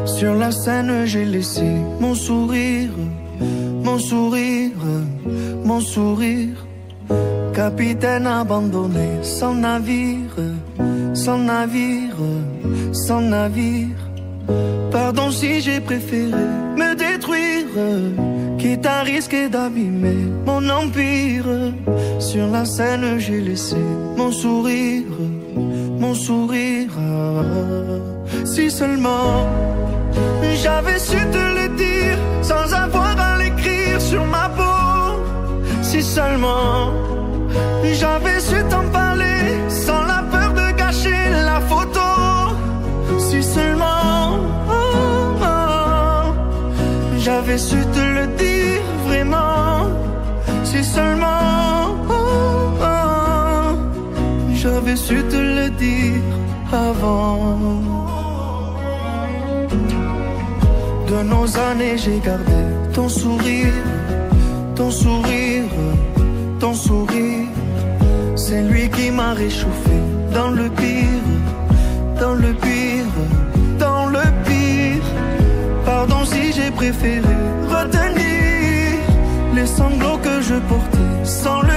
Sur la scène, j'ai laissé mon sourire, mon sourire, mon sourire. Capitaine abandonné, sans navire, sans navire, sans navire. Pardon si j'ai préféré me détruire, quitte à risquer d'abîmer mon empire. Sur la scène, j'ai laissé mon sourire, mon sourire. Si seulement j'avais su te le dire sans avoir à l'écrire sur ma peau. Si seulement j'avais su t'en parler sans la peur de gâcher la photo. Si seulement j'avais su te le dire vraiment. Si seulement j'avais su te le dire avant. De nos années j'ai gardé ton sourire, ton sourire, ton sourire. C'est lui qui m'a réchauffé dans le pire, dans le pire, dans le pire. Pardon si j'ai préféré retenir les sanglots que je portais sans le